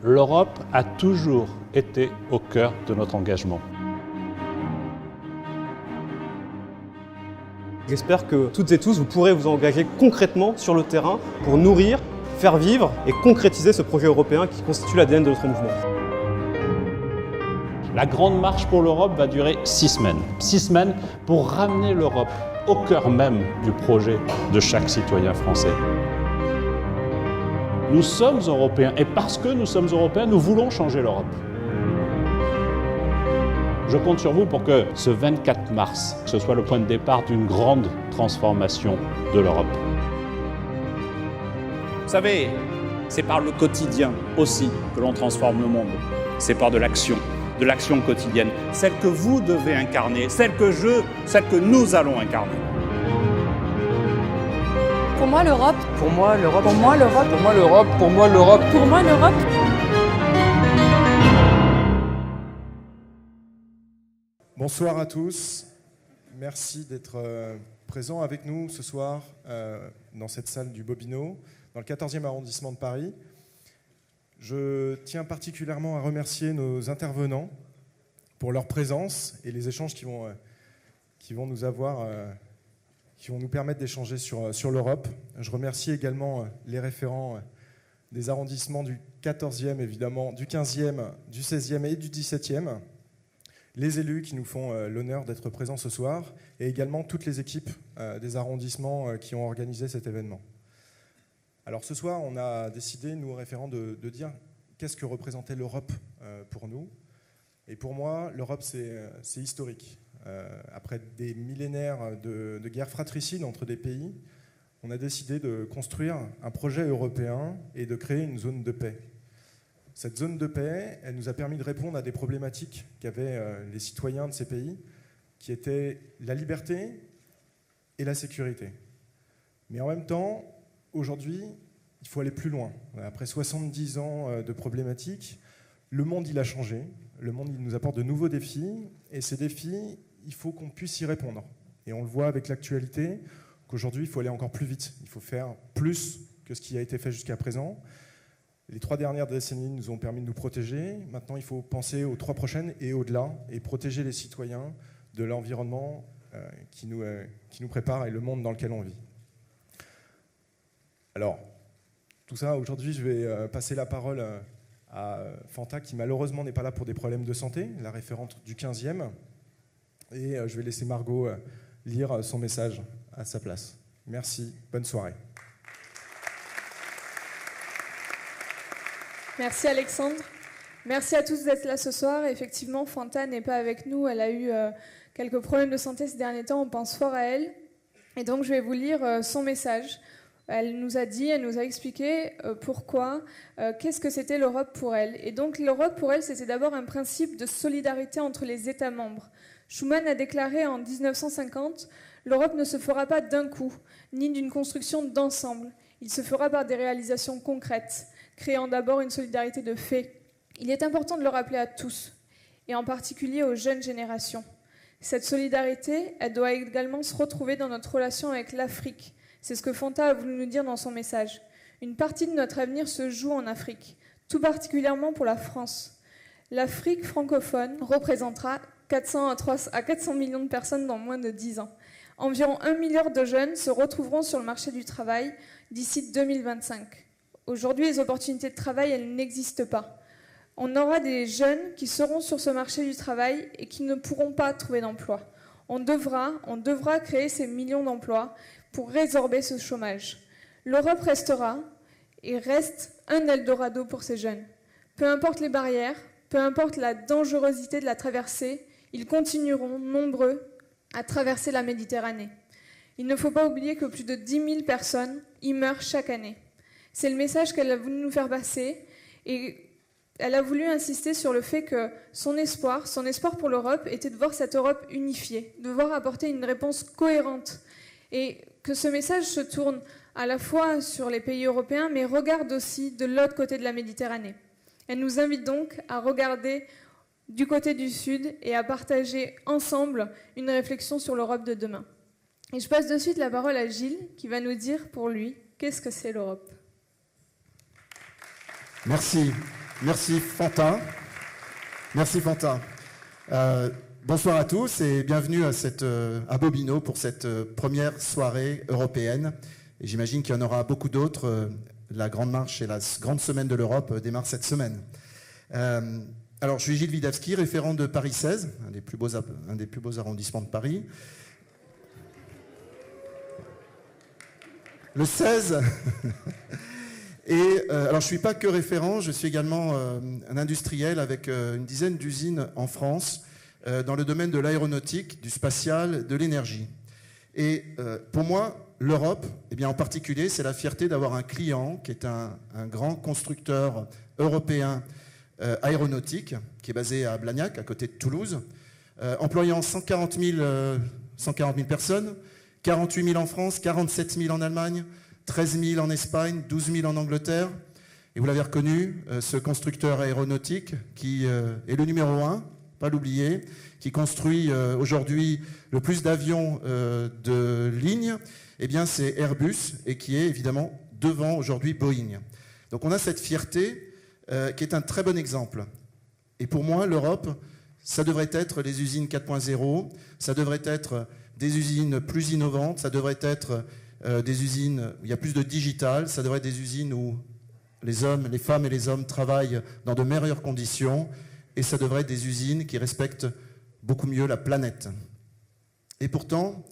l'Europe a toujours été au cœur de notre engagement. J'espère que toutes et tous, vous pourrez vous engager concrètement sur le terrain pour nourrir, faire vivre et concrétiser ce projet européen qui constitue l'ADN de notre mouvement. La Grande Marche pour l'Europe va durer 6 semaines. 6 semaines pour ramener l'Europe au cœur même du projet de chaque citoyen français. Nous sommes européens et parce que nous sommes européens, nous voulons changer l'Europe. Je compte sur vous pour que ce 24 mars, ce soit le point de départ d'une grande transformation de l'Europe. Vous savez, c'est par le quotidien aussi que l'on transforme le monde. C'est par de l'action quotidienne, celle que vous devez incarner, celle que nous allons incarner. Pour moi, l'Europe. Pour moi, l'Europe. Pour moi, l'Europe. Pour moi, l'Europe. Pour moi, l'Europe. Pour moi, l'Europe. Bonsoir à tous. Merci d'être présents avec nous ce soir dans cette salle du Bobino, dans le 14e arrondissement de Paris. Je tiens particulièrement à remercier nos intervenants pour leur présence et les échanges qui vont nous permettre d'échanger sur l'Europe. Je remercie également les référents des arrondissements du 14e, évidemment, du 15e, du 16e et du 17e, les élus qui nous font l'honneur d'être présents ce soir, et également toutes les équipes des arrondissements qui ont organisé cet événement. Alors ce soir, on a décidé, nous référents, de dire qu'est-ce que représentait l'Europe pour nous. Et pour moi, l'Europe, c'est historique. Après des millénaires de guerres fratricides entre des pays, on a décidé de construire un projet européen et de créer une zone de paix. Cette zone de paix, elle nous a permis de répondre à des problématiques qu'avaient les citoyens de ces pays, qui étaient la liberté et la sécurité. Mais en même temps, aujourd'hui, il faut aller plus loin. Après 70 ans de problématiques, le monde, il a changé. Le monde, il nous apporte de nouveaux défis. Et ces défis, il faut qu'on puisse y répondre. Et on le voit avec l'actualité, qu'aujourd'hui, il faut aller encore plus vite. Il faut faire plus que ce qui a été fait jusqu'à présent. Les 3 dernières décennies nous ont permis de nous protéger. Maintenant, il faut penser aux 3 prochaines et au-delà, et protéger les citoyens de l'environnement qui nous prépare et le monde dans lequel on vit. Alors, tout ça, aujourd'hui, je vais passer la parole à Fanta, qui malheureusement n'est pas là pour des problèmes de santé, la référente du 15e. Et je vais laisser Margot lire son message à sa place. Merci, bonne soirée. Merci Alexandre. Merci à tous d'être là ce soir. Effectivement, Fanta n'est pas avec nous. Elle a eu quelques problèmes de santé ces derniers temps. On pense fort à elle. Et donc, je vais vous lire son message. Elle nous a expliqué pourquoi, qu'est-ce que c'était l'Europe pour elle. Et donc, l'Europe pour elle, c'était d'abord un principe de solidarité entre les États membres. Schuman a déclaré en 1950 « L'Europe ne se fera pas d'un coup, ni d'une construction d'ensemble. Il se fera par des réalisations concrètes, créant d'abord une solidarité de fait. Il est important de le rappeler à tous, et en particulier aux jeunes générations. Cette solidarité, elle doit également se retrouver dans notre relation avec l'Afrique. C'est ce que Fanta a voulu nous dire dans son message. Une partie de notre avenir se joue en Afrique, tout particulièrement pour la France. L'Afrique francophone représentera 400 à 400 millions de personnes dans moins de 10 ans. Environ 1 milliard de jeunes se retrouveront sur le marché du travail d'ici 2025. Aujourd'hui, les opportunités de travail, elles n'existent pas. On aura des jeunes qui seront sur ce marché du travail et qui ne pourront pas trouver d'emploi. On devra créer ces millions d'emplois pour résorber ce chômage. L'Europe restera et reste un Eldorado pour ces jeunes. Peu importe les barrières, peu importe la dangerosité de la traversée, ils continueront, nombreux, à traverser la Méditerranée. Il ne faut pas oublier que plus de 10 000 personnes y meurent chaque année. C'est le message qu'elle a voulu nous faire passer et elle a voulu insister sur le fait que son espoir pour l'Europe était de voir cette Europe unifiée, de voir apporter une réponse cohérente et que ce message se tourne à la fois sur les pays européens mais regarde aussi de l'autre côté de la Méditerranée. Elle nous invite donc à regarder du côté du Sud et à partager ensemble une réflexion sur l'Europe de demain. Et je passe de suite la parole à Gilles qui va nous dire pour lui qu'est-ce que c'est l'Europe. Merci. Merci Fantin. Merci Fantin. Bonsoir à tous et bienvenue à Bobino pour cette première soirée européenne. Et j'imagine qu'il y en aura beaucoup d'autres. La Grande Marche et la Grande Semaine de l'Europe démarrent cette semaine. Alors, je suis Gilles Widawski, référent de Paris 16, un des plus beaux arrondissements de Paris. Le 16. Et alors, je ne suis pas que référent, je suis également un industriel avec une dizaine d'usines en France dans le domaine de l'aéronautique, du spatial, de l'énergie. Et pour moi, l'Europe, eh bien, en particulier, c'est la fierté d'avoir un client qui est un grand constructeur européen aéronautique, qui est basé à Blagnac, à côté de Toulouse, employant 140 000 personnes, 48 000 en France, 47 000 en Allemagne, 13 000 en Espagne, 12 000 en Angleterre. Et vous l'avez reconnu, ce constructeur aéronautique qui est le numéro 1, pas l'oublier, qui construit aujourd'hui le plus d'avions de ligne, eh bien c'est Airbus et qui est évidemment devant aujourd'hui Boeing. Donc on a cette fierté qui est un très bon exemple. Et pour moi, l'Europe, ça devrait être les usines 4.0, ça devrait être des usines plus innovantes, ça devrait être des usines où il y a plus de digital, ça devrait être des usines où les femmes et les hommes travaillent dans de meilleures conditions, et ça devrait être des usines qui respectent beaucoup mieux la planète. Et pourtant,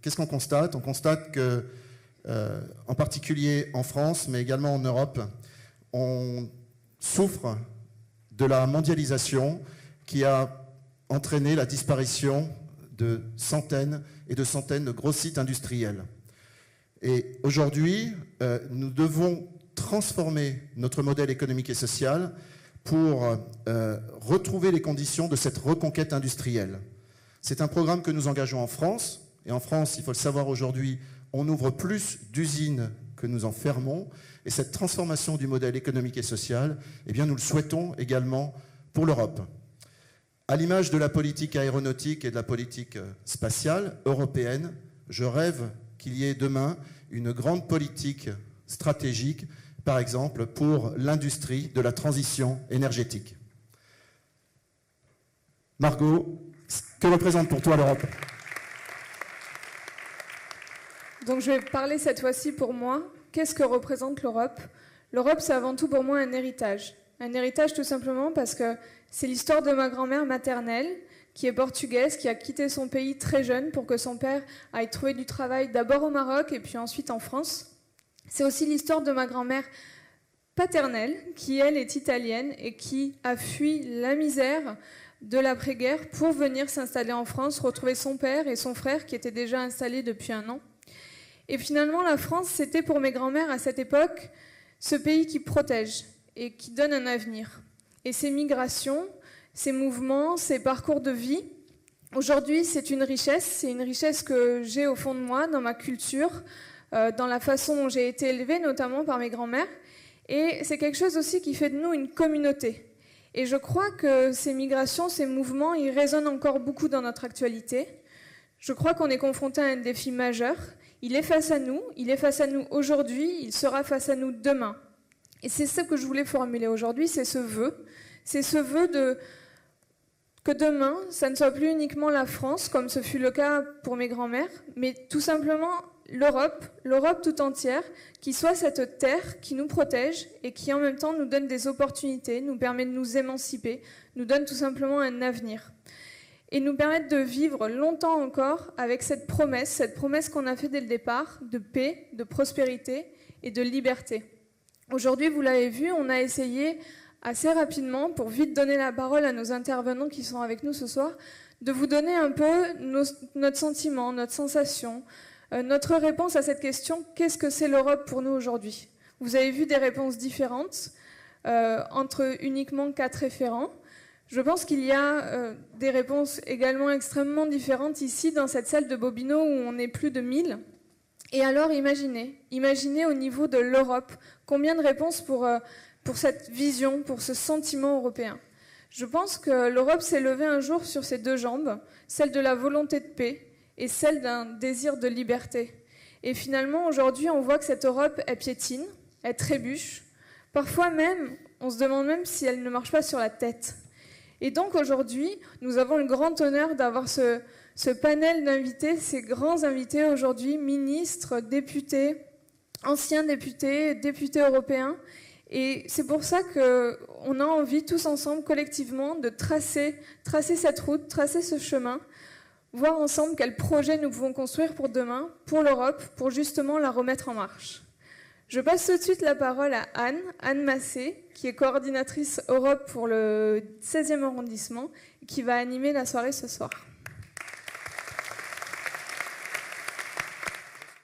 qu'est-ce qu'on constate ? On constate que, en particulier en France, mais également en Europe, on souffre de la mondialisation qui a entraîné la disparition de centaines et de centaines de gros sites industriels. Et aujourd'hui, nous devons transformer notre modèle économique et social pour retrouver les conditions de cette reconquête industrielle. C'est un programme que nous engageons en France. Et en France, il faut le savoir aujourd'hui, on ouvre plus d'usines que nous en fermons. Et cette transformation du modèle économique et social, eh bien, nous le souhaitons également pour l'Europe. À l'image de la politique aéronautique et de la politique spatiale européenne, je rêve qu'il y ait demain une grande politique stratégique, par exemple, pour l'industrie de la transition énergétique. Margot, que représente pour toi l'Europe ? Donc je vais parler cette fois-ci pour moi. Qu'est-ce que représente l'Europe ? L'Europe, c'est avant tout pour moi un héritage. Un héritage tout simplement parce que c'est l'histoire de ma grand-mère maternelle, qui est portugaise, qui a quitté son pays très jeune pour que son père aille trouver du travail d'abord au Maroc et puis ensuite en France. C'est aussi l'histoire de ma grand-mère paternelle, qui elle est italienne et qui a fui la misère de l'après-guerre pour venir s'installer en France, retrouver son père et son frère qui étaient déjà installés depuis 1 an. Et finalement, la France, c'était pour mes grands-mères à cette époque ce pays qui protège et qui donne un avenir. Et ces migrations, ces mouvements, ces parcours de vie, aujourd'hui, c'est une richesse que j'ai au fond de moi, dans ma culture, dans la façon dont j'ai été élevée, notamment par mes grands-mères. Et c'est quelque chose aussi qui fait de nous une communauté. Et je crois que ces migrations, ces mouvements, ils résonnent encore beaucoup dans notre actualité. Je crois qu'on est confronté à un défi majeur. Il est face à nous aujourd'hui, il sera face à nous demain. Et c'est ce que je voulais formuler aujourd'hui, c'est ce vœu que demain, ça ne soit plus uniquement la France, comme ce fut le cas pour mes grands-mères, mais tout simplement l'Europe tout entière, qui soit cette terre qui nous protège et qui en même temps nous donne des opportunités, nous permet de nous émanciper, nous donne tout simplement un avenir. Et nous permettre de vivre longtemps encore avec cette promesse qu'on a fait dès le départ, de paix, de prospérité et de liberté. Aujourd'hui, vous l'avez vu, on a essayé assez rapidement, pour vite donner la parole à nos intervenants qui sont avec nous ce soir, de vous donner un peu notre sentiment, notre sensation, notre réponse à cette question, qu'est-ce que c'est l'Europe pour nous aujourd'hui ? Vous avez vu des réponses différentes, entre uniquement 4 référents. Je pense qu'il y a des réponses également extrêmement différentes ici, dans cette salle de Bobino, où on est plus de 1000. Et alors, imaginez au niveau de l'Europe, combien de réponses pour cette vision, pour ce sentiment européen. Je pense que l'Europe s'est levée un jour sur ses 2 jambes, celle de la volonté de paix et celle d'un désir de liberté. Et finalement, aujourd'hui, on voit que cette Europe, elle piétine, elle trébuche, Parfois même, on se demande même si elle ne marche pas sur la tête. Et donc aujourd'hui, nous avons le grand honneur d'avoir ce panel d'invités, ces grands invités aujourd'hui, ministres, députés, anciens députés, députés européens. Et c'est pour ça qu'on a envie, tous ensemble, collectivement, de tracer cette route, tracer ce chemin, voir ensemble quels projets nous pouvons construire pour demain, pour l'Europe, pour justement la remettre en marche. Je passe tout de suite la parole à Anne Massé, qui est coordinatrice Europe pour le 16e arrondissement, et qui va animer la soirée ce soir.